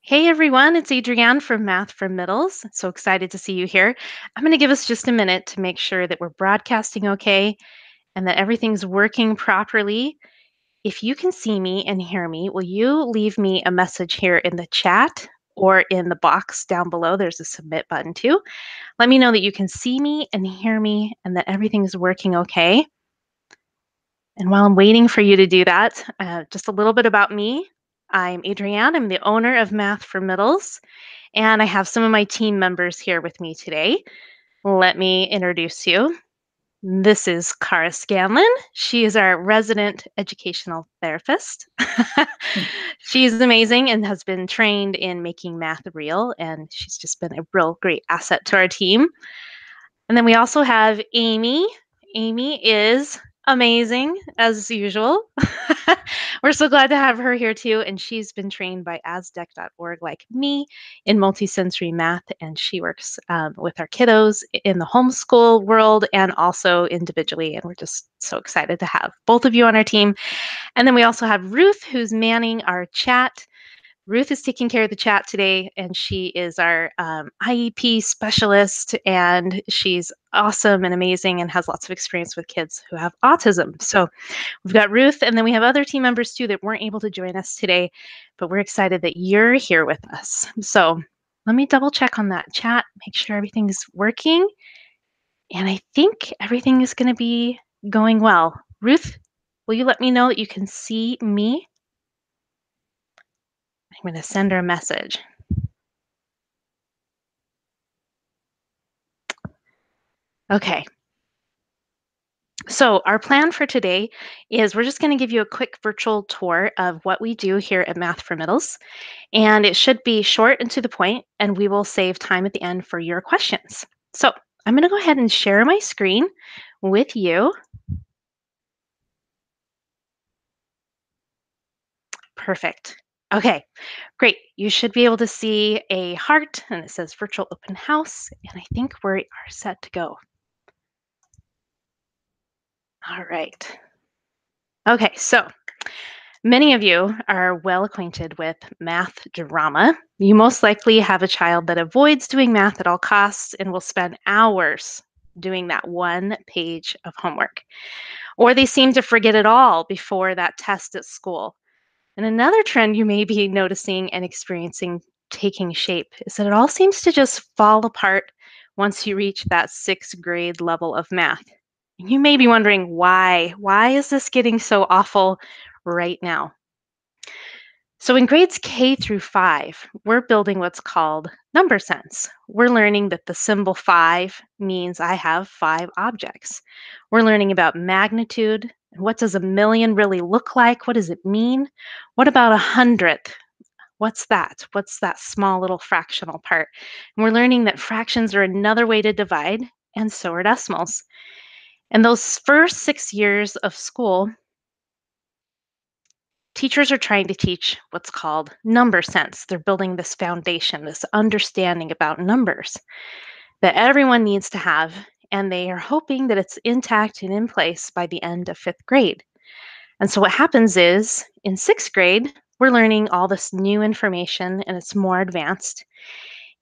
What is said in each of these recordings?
Hey everyone, it's Adrienne from Math for Middles. So excited to see you here. I'm going to give us just a minute to make sure that we're broadcasting okay and that everything's working properly. If you can see me and hear me, will you leave me a message here in the chat or in the box down below? There's a submit button too. Let me know that you can see me and hear me and that everything's working okay. And while I'm waiting for you to do that, just a little bit about me. I'm Adrienne. I'm the owner of Math for Middles. And I have some of my team members here with me today. Let me introduce you. This is Cara Scanlon. She is our resident educational therapist. She's amazing and has been trained in making math real, and she's just been a real great asset to our team. And then we also have Amy. Amy is amazing as usual. We're so glad to have her here too. And she's been trained by asdec.org like me in multisensory math. And she works with our kiddos in the homeschool world and also individually. And we're just so excited to have both of you on our team. And then we also have Ruth, who's manning our chat. Ruth is taking care of the chat today, and she is our IEP specialist, and she's awesome and amazing and has lots of experience with kids who have autism. So we've got Ruth, and then we have other team members too that weren't able to join us today, but we're excited that you're here with us. So let me double check on that chat, make sure everything's working, and I think everything is going to be going well. Ruth, will you let me know that you can see me? I'm going to send her a message. Okay. So our plan for today is we're just going to give you a quick virtual tour of what we do here at Math for Middles. And it should be short and to the point, and we will save time at the end for your questions. So I'm going to go ahead and share my screen with you. Perfect. Okay, great. You should be able to see a heart, and it says virtual open house, and I think we are set to go. All right. Okay, so many of you are well acquainted with math drama. You most likely have a child that avoids doing math at all costs and will spend hours doing that one page of homework. Or they seem to forget it all before that test at school. And another trend you may be noticing and experiencing taking shape is that it all seems to just fall apart once you reach that sixth grade level of math. And you may be wondering why. Why is this getting so awful right now? So in grades K through 5, we're building what's called number sense. We're learning that the symbol 5 means I have 5 objects. We're learning about magnitude. What does a million really look like? What does it mean? What about 100th? What's that? What's that small little fractional part? And we're learning that fractions are another way to divide, and so are decimals. And those first 6 years of school, teachers are trying to teach what's called number sense. They're building this foundation, this understanding about numbers that everyone needs to have, and they are hoping that it's intact and in place by the end of 5th grade. And so what happens is in 6th grade, we're learning all this new information and it's more advanced.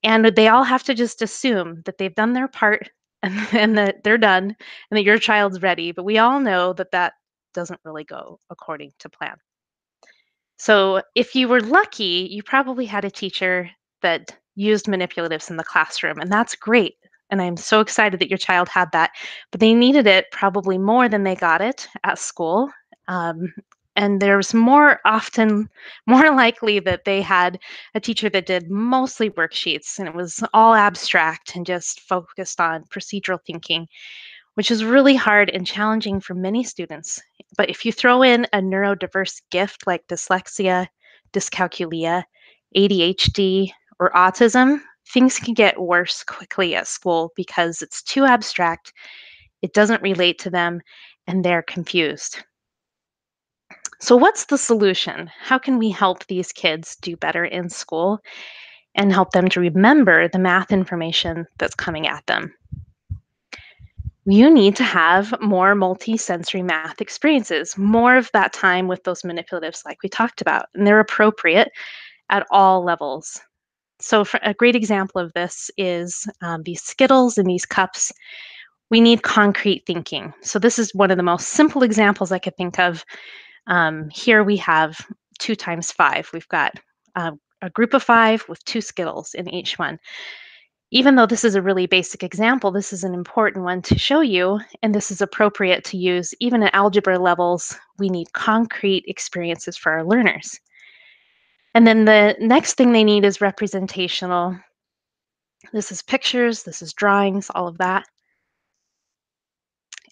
And they all have to just assume that they've done their part and that they're done and that your child's ready. But we all know that that doesn't really go according to plan. So if you were lucky, you probably had a teacher that used manipulatives in the classroom, and that's great. And I'm so excited that your child had that, but they needed it probably more than they got it at school. Um, and there's more often, more likely that they had a teacher that did mostly worksheets and it was all abstract and just focused on procedural thinking, which is really hard and challenging for many students. But if you throw in a neurodiverse gift like dyslexia, dyscalculia, ADHD, or autism, things can get worse quickly at school because it's too abstract, it doesn't relate to them, and they're confused. So, what's the solution? How can we help these kids do better in school and help them to remember the math information that's coming at them? You need to have more multi-sensory math experiences, more of that time with those manipulatives like we talked about. And they're appropriate at all levels. So, for a great example of this is these Skittles in these cups. We need concrete thinking. So, this is one of the most simple examples I could think of. Here we have 2 times 5. We've got a group of 5 with 2 Skittles in each one. Even though this is a really basic example, this is an important one to show you, and this is appropriate to use even at algebra levels. We need concrete experiences for our learners. And then the next thing they need is representational. This is pictures, this is drawings, all of that.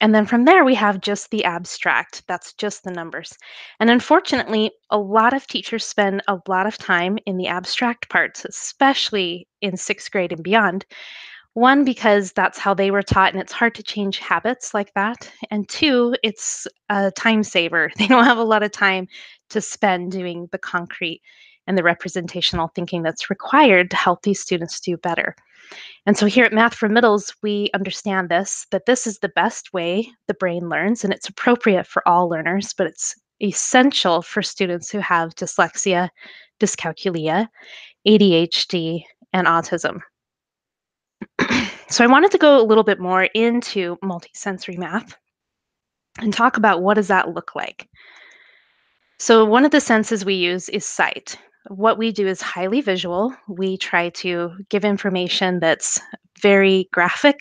And then from there, we have just the abstract. That's just the numbers. And unfortunately, a lot of teachers spend a lot of time in the abstract parts, especially in 6th grade and beyond. One, because that's how they were taught, and it's hard to change habits like that. And two, it's a time saver. They don't have a lot of time to spend doing the concrete and the representational thinking that's required to help these students do better. And so here at Math for Middles, we understand this, that this is the best way the brain learns, and it's appropriate for all learners, but it's essential for students who have dyslexia, dyscalculia, ADHD, and autism. So I wanted to go a little bit more into multisensory math and talk about what does that look like. So one of the senses we use is sight. What we do is highly visual. We try to give information that's very graphic.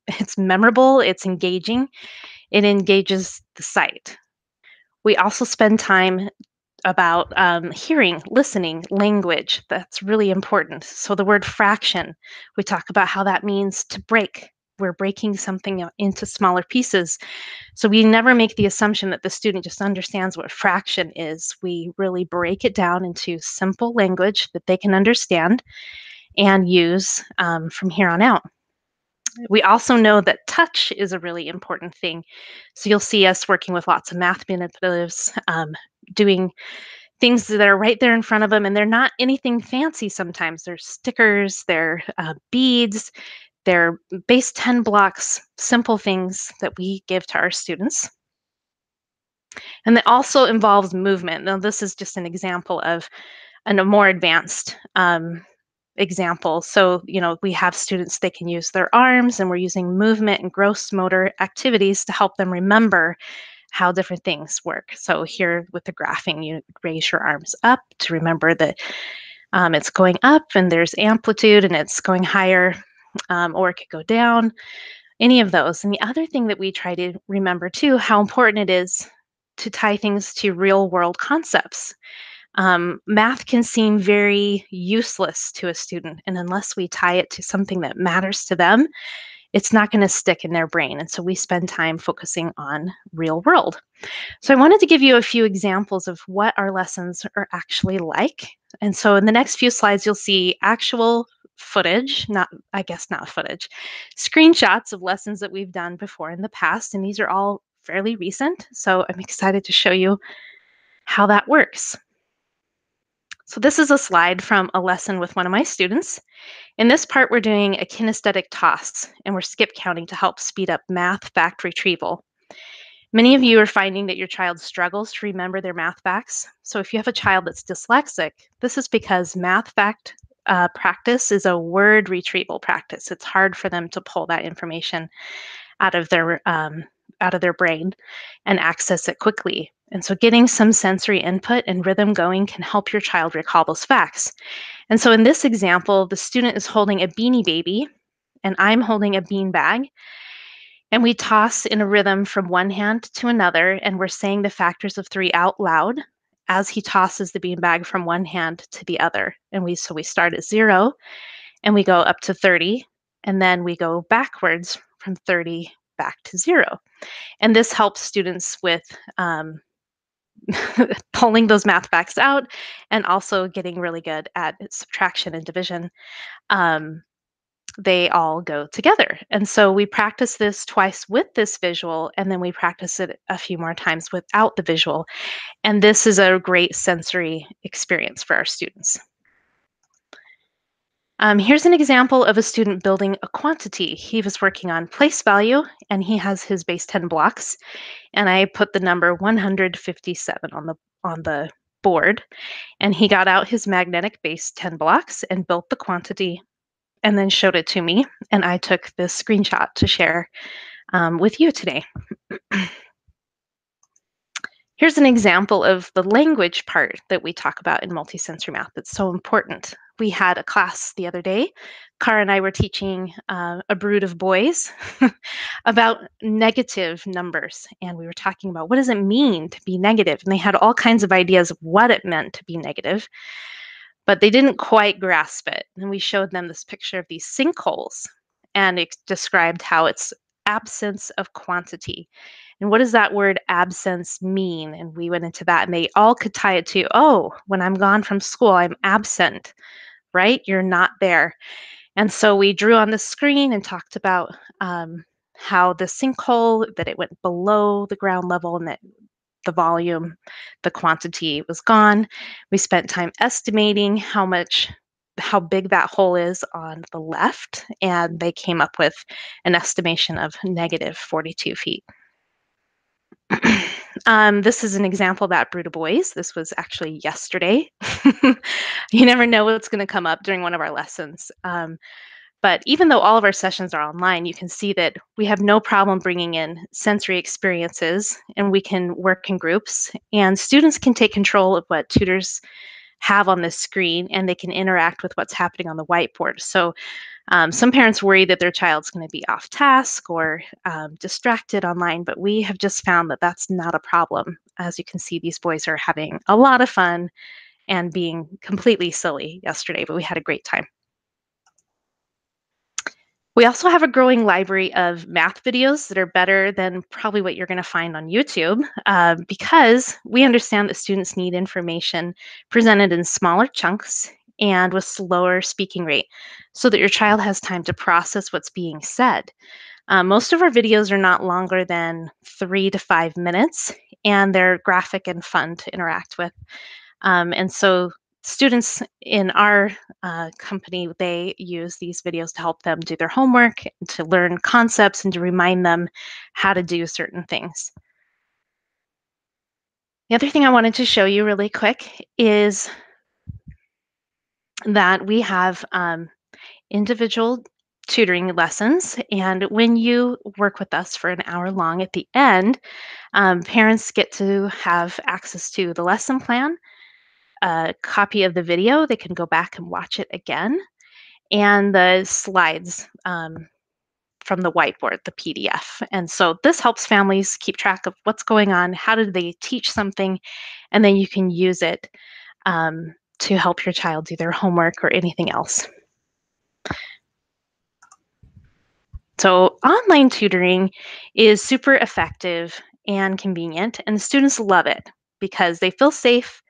It's memorable. It's engaging. It engages the sight. We also spend time about hearing, listening, language. That's really important. So the word fraction, we talk about how that means to break. We're breaking something into smaller pieces. So we never make the assumption that the student just understands what fraction is. We really break it down into simple language that they can understand and use from here on out. We also know that touch is a really important thing. So you'll see us working with lots of math manipulatives, doing things that are right there in front of them, and they're not anything fancy sometimes. They're stickers, they're beads, they're base 10 blocks, simple things that we give to our students. And it also involves movement. Now, this is just an example of a more advanced example. So, we have students, they can use their arms, and we're using movement and gross motor activities to help them remember how different things work. So here with the graphing, you raise your arms up to remember that it's going up and there's amplitude and it's going higher, or it could go down, any of those. And the other thing that we try to remember too, how important it is to tie things to real world concepts. Math can seem very useless to a student, and unless we tie it to something that matters to them, it's not going to stick in their brain. And so we spend time focusing on real world. So I wanted to give you a few examples of what our lessons are actually like. And so in the next few slides, you'll see actual footage, not footage, screenshots of lessons that we've done before in the past. And these are all fairly recent. So I'm excited to show you how that works. So this is a slide from a lesson with one of my students. In this part, we're doing a kinesthetic toss, and we're skip counting to help speed up math fact retrieval. Many of you are finding that your child struggles to remember their math facts. So if you have a child that's dyslexic, this is because math fact practice is a word retrieval practice. It's hard for them to pull that information out of their brain and access it quickly. And so getting some sensory input and rhythm going can help your child recall those facts. And so in this example, the student is holding a Beanie Baby, and I'm holding a bean bag. And we toss in a rhythm from one hand to another, and we're saying the factors of 3 out loud as he tosses the beanbag from one hand to the other. And we start at 0 and we go up to 30, and then we go backwards from 30 back to 0. And this helps students with pulling those math facts out and also getting really good at subtraction and division. They all go together. And so we practice this twice with this visual, and then we practice it a few more times without the visual. And this is a great sensory experience for our students. Here's an example of a student building a quantity. He was working on place value, and he has his base 10 blocks. And I put the number 157 on the board, and he got out his magnetic base 10 blocks and built the quantity and then showed it to me. And I took this screenshot to share with you today. Here's an example of the language part that we talk about in multisensory math that's so important. We had a class the other day. Cara and I were teaching a brood of boys about negative numbers. And we were talking about what does it mean to be negative? And they had all kinds of ideas of what it meant to be negative, but they didn't quite grasp it. And we showed them this picture of these sinkholes, and it described how it's absence of quantity. And what does that word absence mean? And we went into that, and they all could tie it to, oh, when I'm gone from school, I'm absent, right? You're not there. And so we drew on the screen and talked about how the sinkhole, that it went below the ground level and that the volume, the quantity was gone. We spent time estimating how big that hole is on the left, and they came up with an estimation of negative 42 feet. This is an example of that brood of boys. This was actually yesterday. You never know what's going to come up during one of our lessons. But even though all of our sessions are online, you can see that we have no problem bringing in sensory experiences, and we can work in groups, and students can take control of what tutors have on the screen, and they can interact with what's happening on the whiteboard. So some parents worry that their child's going to be off task or distracted online, but we have just found that that's not a problem. As you can see, these boys are having a lot of fun and being completely silly yesterday, but we had a great time. We also have a growing library of math videos that are better than probably what you're going to find on YouTube, because we understand that students need information presented in smaller chunks and with slower speaking rate so that your child has time to process what's being said. Most of our videos are not longer than 3 to 5 minutes, and they're graphic and fun to interact with. And so students in our company, they use these videos to help them do their homework, to learn concepts, and to remind them how to do certain things. The other thing I wanted to show you really quick is that we have individual tutoring lessons. And when you work with us for an hour long, at the end, parents get to have access to the lesson plan, a copy of the video. They can go back and watch it again, and the slides from the whiteboard, the PDF. And so this helps families keep track of what's going on, how did they teach something, and then you can use it to help your child do their homework or anything else. So online tutoring is super effective and convenient, and the students love it because they feel safe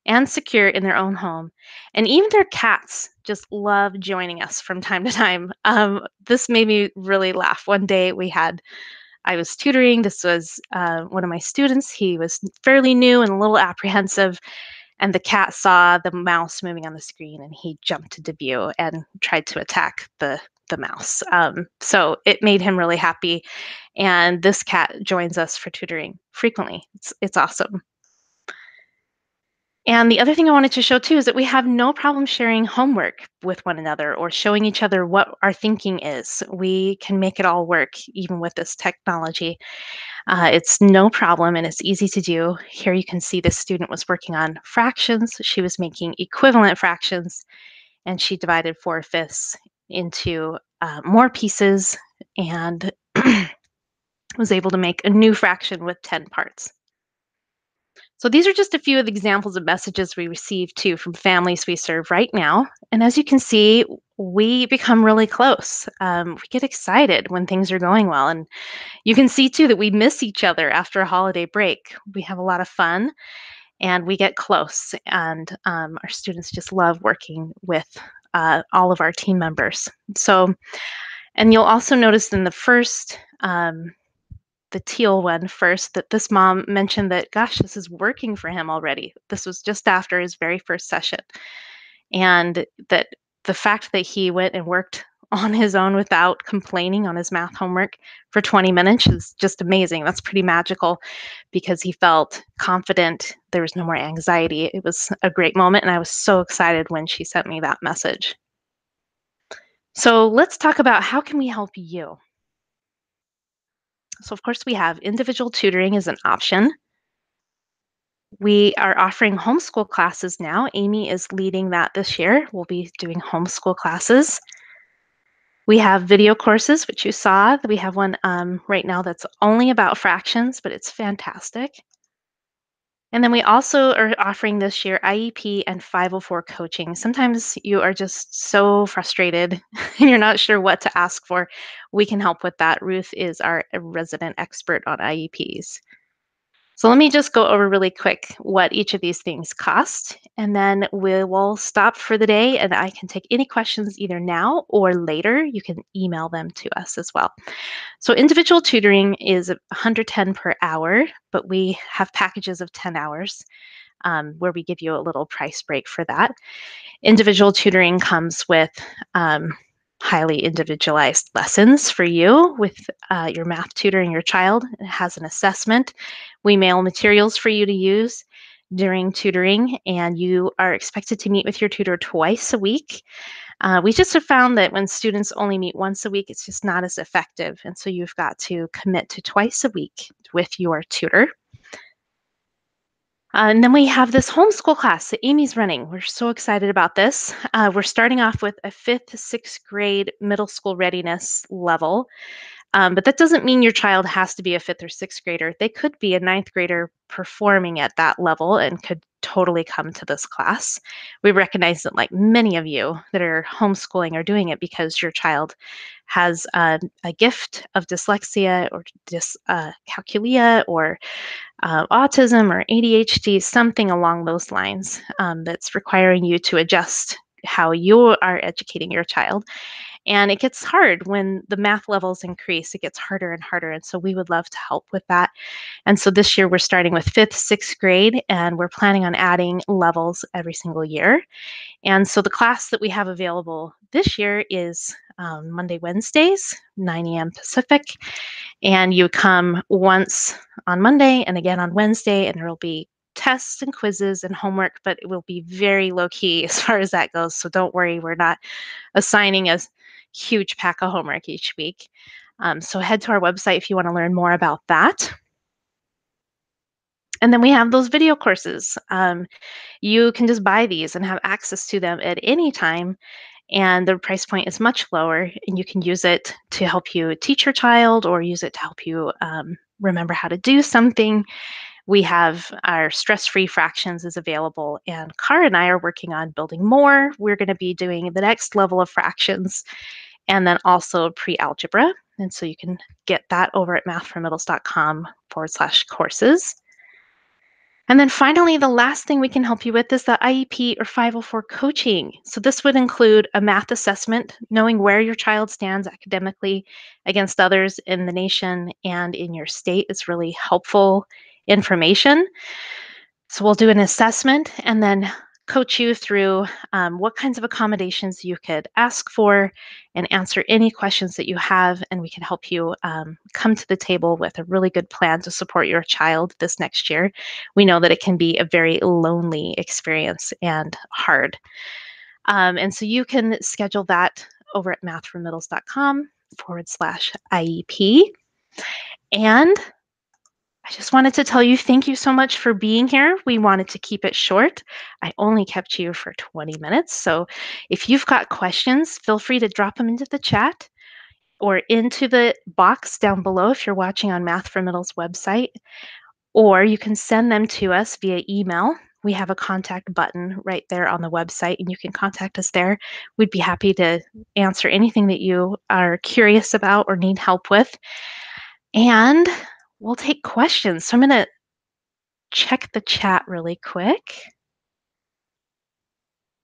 and secure in their own home. And even their cats just love joining us from time to time. This made me really laugh. One day I was tutoring. This was one of my students. He was fairly new and a little apprehensive, and the cat saw the mouse moving on the screen, and he jumped into view and tried to attack the mouse. So it made him really happy. And this cat joins us for tutoring frequently. It's awesome. And the other thing I wanted to show too is that we have no problem sharing homework with one another or showing each other what our thinking is. We can make it all work even with this technology. It's no problem and it's easy to do. Here you can see this student was working on fractions. She was making equivalent fractions, and she divided 4/5 into more pieces and was able to make a new fraction with 10 parts. So these are just a few of the examples of messages we receive too from families we serve right now. And as you can see, we become really close. We get excited when things are going well. And you can see too that we miss each other after a holiday break. We have a lot of fun and we get close. And our students just love working with all of our team members. So, and you'll also notice in the first the teal one first, that this mom mentioned that, gosh, this is working for him already. This was just after his very first session. And that the fact that he went and worked on his own without complaining on his math homework for 20 minutes is just amazing. That's pretty magical because he felt confident. There was no more anxiety. It was a great moment, and I was so excited when she sent me that message. So let's talk about how can we help you? So of course we have individual tutoring as an option. We are offering homeschool classes now. Amy is leading that this year. We'll be doing homeschool classes. We have video courses, which you saw. We have one right now that's only about fractions, but it's fantastic. And then we also are offering this year IEP and 504 coaching. Sometimes you are just so frustrated and you're not sure what to ask for. We can help with that. Ruth is our resident expert on IEPs. So let me just go over really quick what each of these things cost, and then we will stop for the day and I can take any questions either now or later. You can email them to us as well. So individual tutoring is 110 per hour, but we have packages of 10 hours where we give you a little price break for that. Individual tutoring comes with highly individualized lessons for you with your math tutor and your child. It has an assessment. We mail materials for you to use during tutoring, and you are expected to meet with your tutor twice a week. We just have found that when students only meet once a week, it's just not as effective. And so you've got to commit to twice a week with your tutor. And then we have this homeschool class that Amy's running. We're so excited about this. We're starting off with a fifth to sixth grade middle school readiness level. But that doesn't mean your child has to be a fifth or sixth grader. They could be a ninth grader performing at that level and could totally come to this class. We recognize that, like many of you that are homeschooling, are doing it because your child has a gift of dyslexia or dyscalculia or autism or ADHD, something along those lines that's requiring you to adjust how you are educating your child. And it gets hard when the math levels increase. It gets harder and harder. And so we would love to help with that. And so this year we're starting with fifth, sixth grade, and we're planning on adding levels every single year. And so the class that we have available this year is Monday, Wednesdays, 9 a.m. Pacific. And you come once on Monday and again on Wednesday, and there will be tests and quizzes and homework, but it will be very low key as far as that goes. So don't worry, we're not assigning a huge pack of homework each week. So head to our website if you want to learn more about that. And then we have those video courses. You can just buy these and have access to them at any time. And the price point is much lower, and you can use it to help you teach your child or use it to help you remember how to do something. We have our stress-free fractions is available, and Cara and I are working on building more. We're going to be doing the next level of fractions and then also pre-algebra. And so you can get that over at mathformiddles.com/courses. And then finally, the last thing we can help you with is the IEP or 504 coaching. So this would include a math assessment, knowing where your child stands academically against others in the nation and in your state is really helpful information. So we'll do an assessment and then coach you through what kinds of accommodations you could ask for and answer any questions that you have. And we can help you come to the table with a really good plan to support your child this next year. We know that it can be a very lonely experience and hard. And so you can schedule that over at mathformiddles.com/IEP. And I just wanted to tell you thank you so much for being here. We wanted to keep it short. I only kept you for 20 minutes. So if you've got questions, feel free to drop them into the chat or into the box down below if you're watching on Math for Middle's website, or you can send them to us via email. We have a contact button right there on the website, and you can contact us there. We'd be happy to answer anything that you are curious about or need help with. And we'll take questions. So I'm going to check the chat really quick.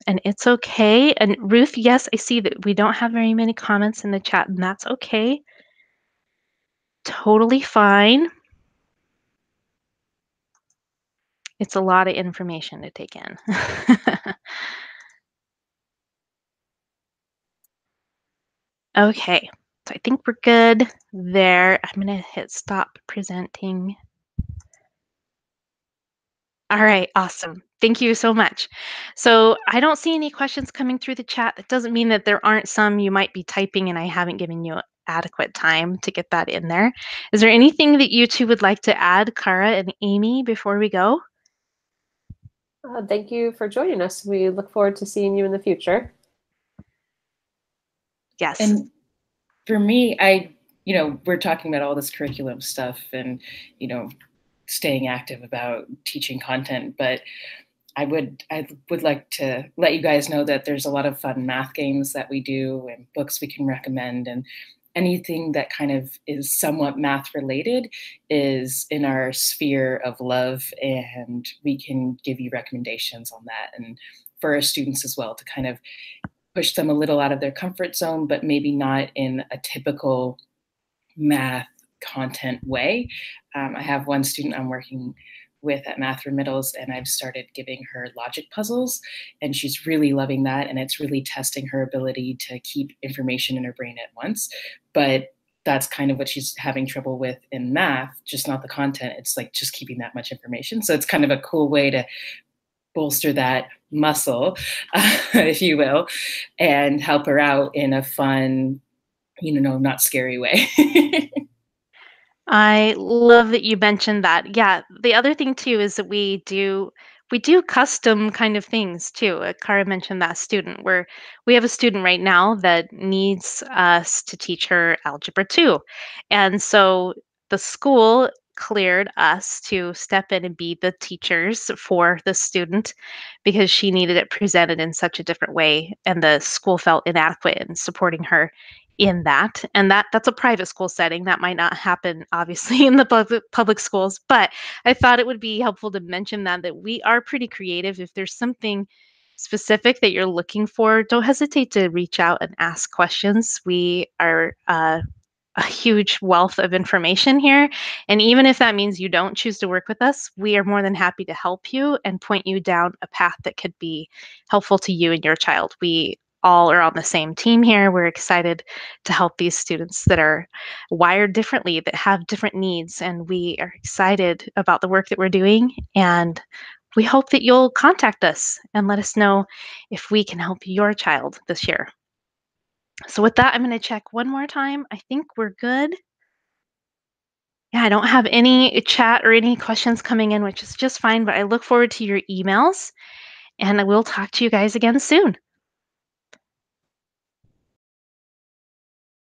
And it's okay. And Ruth, yes, I see that we don't have very many comments in the chat, and that's okay. Totally fine. It's a lot of information to take in. Okay, so I think we're good there. I'm going to hit stop presenting. All right, awesome. Thank you so much. So I don't see any questions coming through the chat. That doesn't mean that there aren't some you might be typing and I haven't given you adequate time to get that in there. Is there anything that you two would like to add, Cara and Amy, before we go? Thank you for joining us. We look forward to seeing you in the future. Yes. And for me, we're talking about all this curriculum stuff and, staying active about teaching content, but I would like to let you guys know that there's a lot of fun math games that we do and books we can recommend, and anything that kind of is somewhat math related is in our sphere of love, and we can give you recommendations on that, and for our students as well, to kind of push them a little out of their comfort zone, but maybe not in a typical math content way. I have one student I'm working with at Math for Middles, and I've started giving her logic puzzles, and she's really loving that, and it's really testing her ability to keep information in her brain at once. But that's kind of what she's having trouble with in math, just not the content. It's like just keeping that much information. So it's kind of a cool way to bolster that muscle, if you will, and help her out in a fun, not scary way. I love that you mentioned that. Yeah, the other thing too is that we do custom kind of things too. Cara mentioned that student where we have a student right now that needs us to teach her algebra 2. And so the school cleared us to step in and be the teachers for the student because she needed it presented in such a different way and the school felt inadequate in supporting her in that. And that's a private school setting. That might not happen obviously in the public schools, but I thought it would be helpful to mention that we are pretty creative. If there's something specific that you're looking for, don't hesitate to reach out and ask questions. We are a huge wealth of information here. And even if that means you don't choose to work with us, we are more than happy to help you and point you down a path that could be helpful to you and your child. We all are on the same team here. We're excited to help these students that are wired differently, that have different needs. And we are excited about the work that we're doing. And we hope that you'll contact us and let us know if we can help your child this year. So with that, I'm going to check one more time. I think we're good. Yeah, I don't have any chat or any questions coming in, which is just fine, but I look forward to your emails and I will talk to you guys again soon.